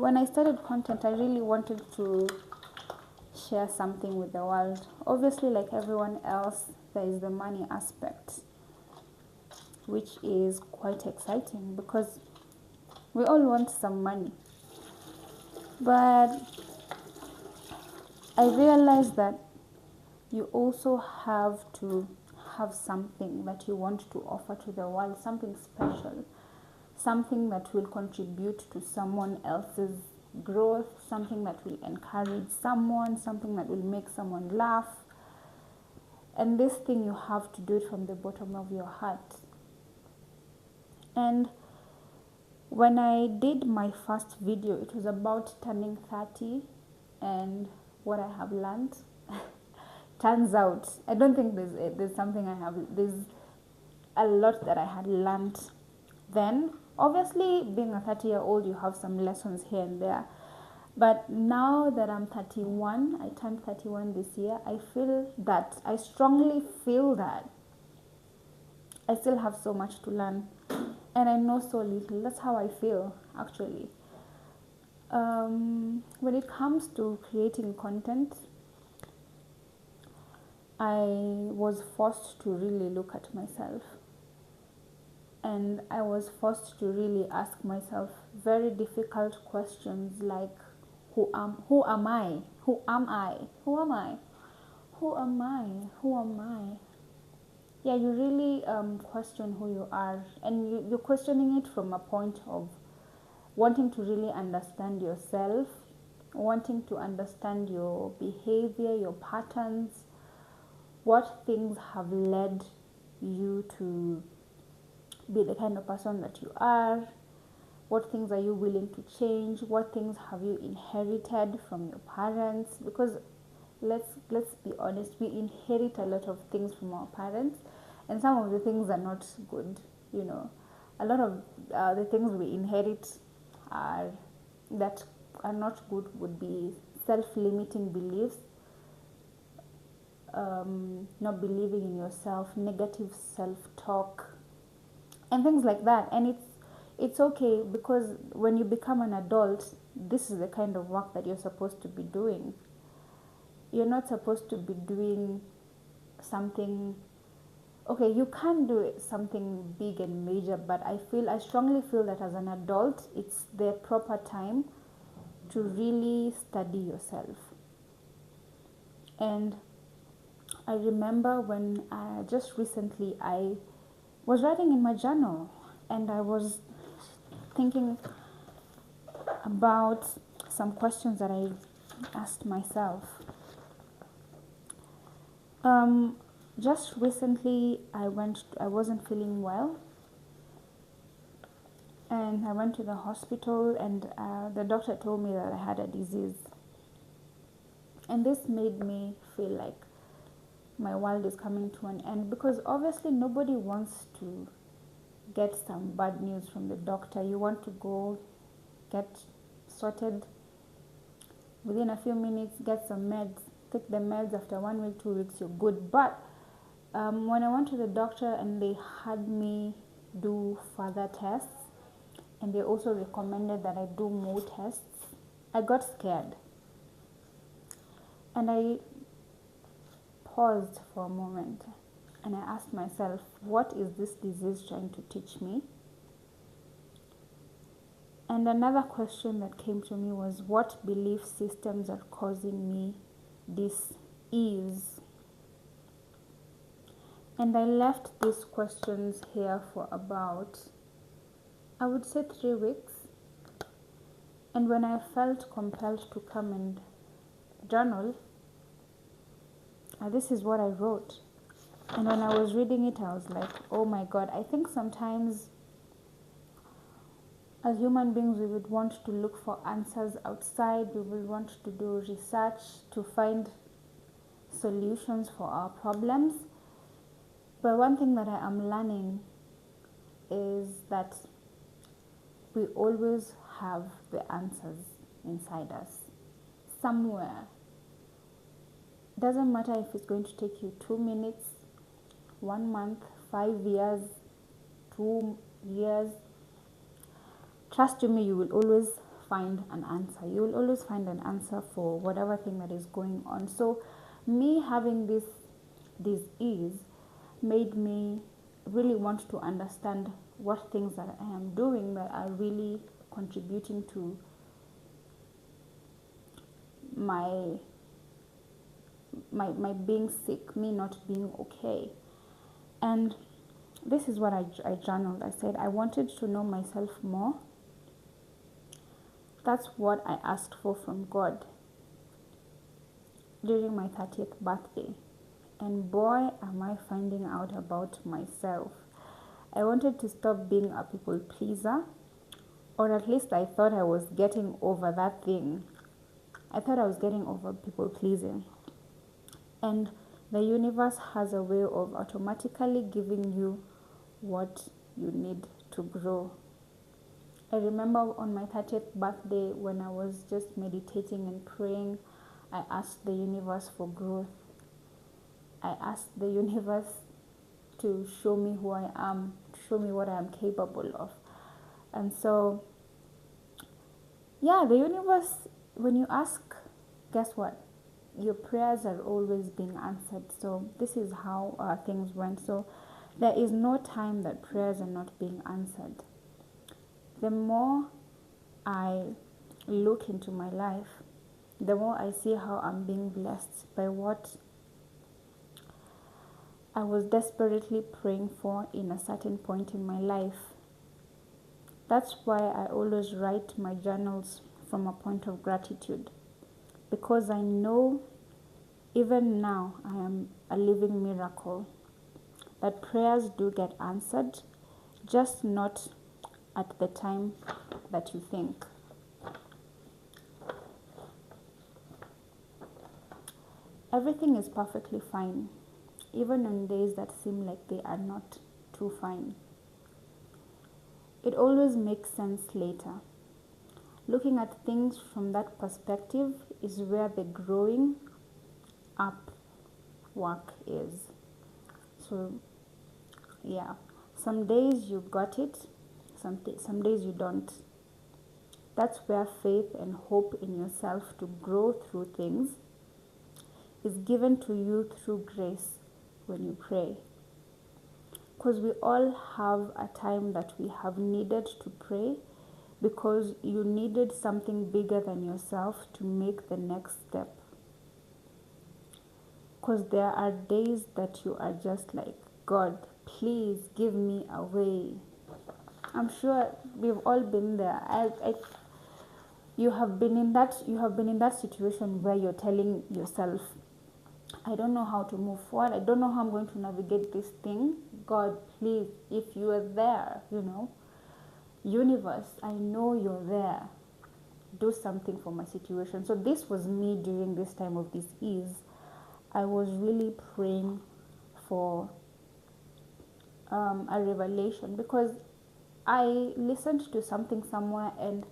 when I started content, I really wanted to share something with the world. Obviously, like everyone else, there is the money aspect, which is quite exciting because we all want some money. But I realized that you also have to have something that you want to offer to the world, something special, something that will contribute to someone else's growth, something that will encourage someone, something that will make someone laugh. And this thing, you have to do it from the bottom of your heart. And when I did my first video, it was about turning 30 and what I have learned. Turns out, I don't think there's something there's a lot that I had learned then. Obviously, being a 30-year-old, you have some lessons here and there. But now that I'm 31, I turned 31 this year, I strongly feel that I still have so much to learn. And I know so little. That's how I feel, actually. When it comes to creating content, I was forced to really look at myself. And I was forced to really ask myself very difficult questions like, who am I? Who am I? Who am I? Who am I? Who am I? Yeah, you really question who you are, and you're questioning it from a point of wanting to really understand yourself, wanting to understand your behavior, your patterns, what things have led you to be the kind of person that you are, what things are you willing to change, what things have you inherited from your parents, because let's be honest, we inherit a lot of things from our parents, and some of the things are not good. A lot of the things we inherit that are not good would be self-limiting beliefs, not believing in yourself, negative self-talk, and things like that. And it's okay, because when you become an adult, this is the kind of work that you're supposed to be doing. You're not supposed to be doing something. Okay, you can do something big and major, but I strongly feel that as an adult, it's the proper time to really study yourself. And I remember when just recently I was writing in my journal, and I was thinking about some questions that I asked myself. Just recently I wasn't feeling well, and I went to the hospital, and the doctor told me that I had a disease. And this made me feel like my world is coming to an end, because obviously nobody wants to get some bad news from the doctor. You want to go get sorted within a few minutes, get some meds, take the meds. After 1 week, 2 weeks, you're good. But when I went to the doctor and they had me do further tests, and they also recommended that I do more tests, I got scared. And I paused for a moment, and I asked myself, what is this disease trying to teach me? And another question that came to me was, what belief systems are causing me this ease? And I left these questions here for about, I would say, 3 weeks. And when I felt compelled to come and journal, this is what I wrote. And when I was reading it, I was like, oh my God, I think sometimes as human beings, we would want to look for answers outside. We will want to do research to find solutions for our problems. But one thing that I am learning is that we always have the answers inside us, somewhere. Doesn't matter if it's going to take you 2 minutes, 1 month, 5 years, 2 years. Trust me, you will always find an answer. You will always find an answer for whatever thing that is going on. So me having this ease made me really want to understand what things that I am doing that are really contributing to my being sick, me not being okay. And this is what I journaled. I said I wanted to know myself more. That's what I asked for from God during my 30th birthday. And boy, am I finding out about myself. I wanted to stop being a people pleaser, or at least I thought I was getting over that thing. I thought I was getting over people pleasing. And the universe has a way of automatically giving you what you need to grow. I remember on my 30th birthday when I was just meditating and praying, I asked the universe for growth. I asked the universe to show me who I am, to show me what I am capable of. And so, yeah, the universe, when you ask, guess what? Your prayers are always being answered. So this is how things went. So there is no time that prayers are not being answered. The more I look into my life, the more I see how I'm being blessed by what I was desperately praying for in a certain point in my life. That's why I always write my journals from a point of gratitude, because I know even now I am a living miracle, that prayers do get answered, just not at the time that you think. Everything is perfectly fine, even on days that seem like they are not too fine. It always makes sense later. Looking at things from that perspective is where the growing up work is. So, yeah, some days you got it, some days you don't. That's where faith and hope in yourself to grow through things is given to you through grace when you pray. Because we all have a time that we have needed to pray because you needed something bigger than yourself to make the next step. Because there are days that you are just like, God, please give me a way. I'm sure we've all been there. You have been in that situation where you're telling yourself, I don't know how to move forward. I don't know how I'm going to navigate this thing. God, please, if you are there, universe, I know you're there. Do something for my situation. So this was me during this time of this ease. I was really praying for a revelation, because I listened to something somewhere, and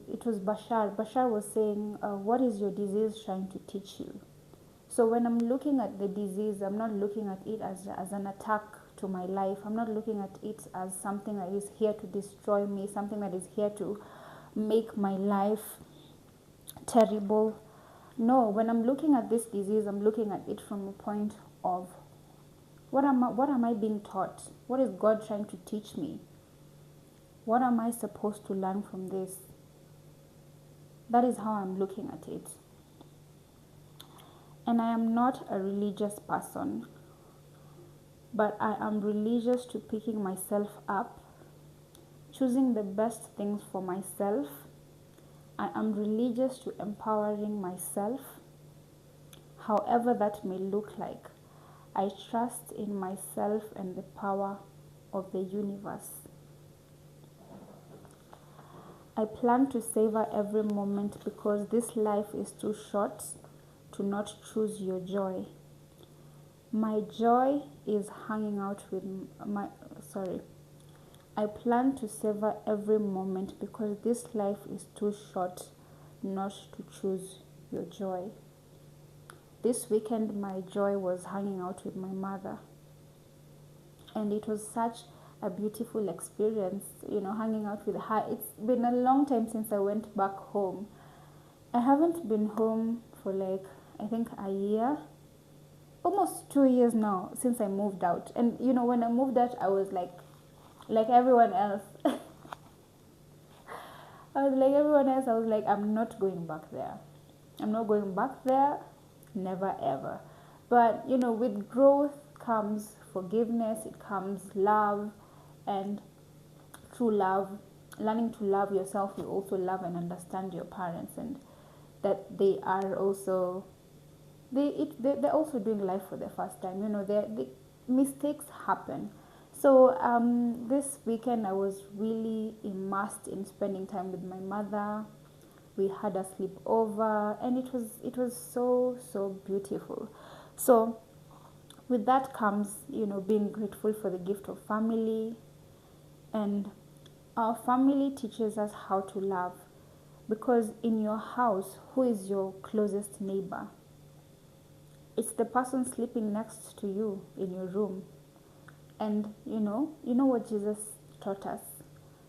it was Bashar. Bashar was saying, what is your disease trying to teach you? So when I'm looking at the disease, I'm not looking at it as an attack to my life. I'm not looking at it as something that is here to destroy me, something that is here to make my life terrible. No, when I'm looking at this disease, I'm looking at it from a point of what am I being taught? What is God trying to teach me? What am I supposed to learn from this? That is how I'm looking at it. And I am not a religious person, but I am religious to picking myself up, choosing the best things for myself. I am religious to empowering myself, however that may look like. I trust in myself and the power of the universe. I plan to savor every moment because this life is too short to not choose your joy. My joy is hanging out with I plan to savor every moment because this life is too short not to choose your joy. This weekend, my joy was hanging out with my mother. And it was such a beautiful experience, hanging out with her. It's been a long time since I went back home. I haven't been home for like, I think a year, almost 2 years now since I moved out. And when I moved out, I was like everyone else. I was like everyone else. I was like, I'm not going back there. I'm not going back there, never ever. But with growth comes forgiveness, it comes love, and through love, learning to love yourself, you also love and understand your parents, and that they are also they're also doing life for the first time. The mistakes happen. So this weekend I was really immersed in spending time with my mother. We had a sleepover, and it was so beautiful. So with that comes being grateful for the gift of family, and our family teaches us how to love, because in your house, who is your closest neighbor? It's the person sleeping next to you in your room. And you know what Jesus taught us.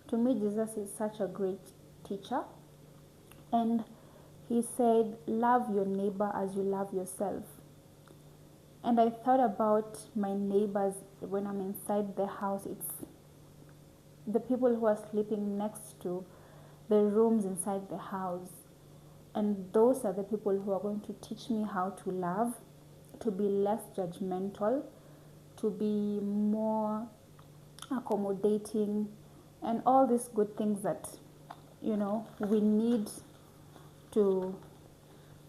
To me, Jesus is such a great teacher, and he said, love your neighbor as you love yourself. And I thought about my neighbors when I'm inside the house. It's the people who are sleeping next to the rooms inside the house. And those are the people who are going to teach me how to love, to be less judgmental, to be more accommodating, and all these good things that we need to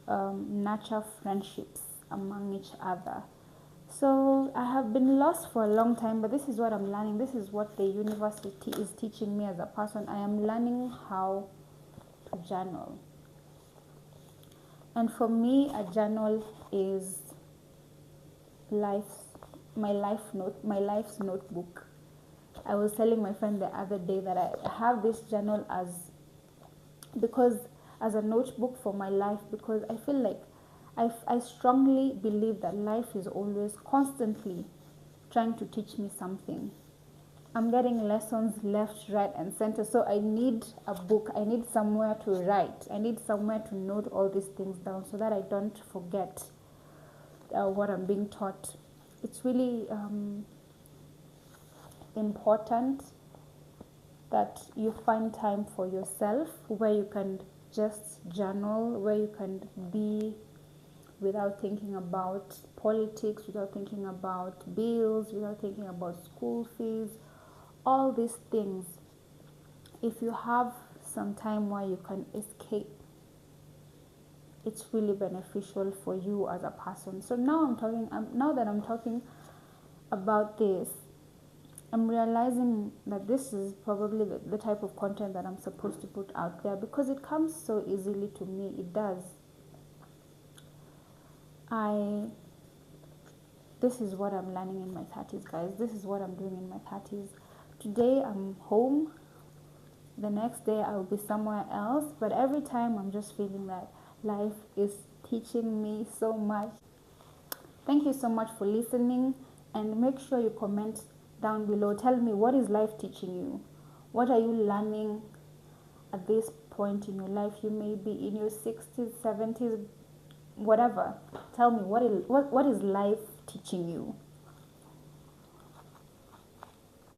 nurture friendships among each other. So I have been lost for a long time, but this is what I'm learning. This is what the university is teaching me as a person. I am learning how to journal. And for me, a journal is my life's notebook. I was telling my friend the other day that I have this journal as a notebook for my life, because I feel like I strongly believe that life is always constantly trying to teach me something. I'm getting lessons left, right, and center. So I need a book. I need somewhere to write. I need somewhere to note all these things down so that I don't forget what I'm being taught. It's really important that you find time for yourself, where you can just journal, where you can be without thinking about politics, without thinking about bills, without thinking about school fees, all these things. If you have some time where you can escape, it's really beneficial for you as a person. So now that I'm talking about this, I'm realizing that this is probably the type of content that I'm supposed to put out there, because it comes so easily to me. It does. This is what I'm learning in my 30s, guys. This is what I'm doing in my 30s. Today I'm home. The next day I'll be somewhere else. But every time I'm just feeling that life is teaching me so much. Thank you so much for listening, and make sure you comment down below. Tell me, what is life teaching you? What are you learning at this point in your life? You may be in your 60s, 70s, whatever. Tell me, what is life teaching you?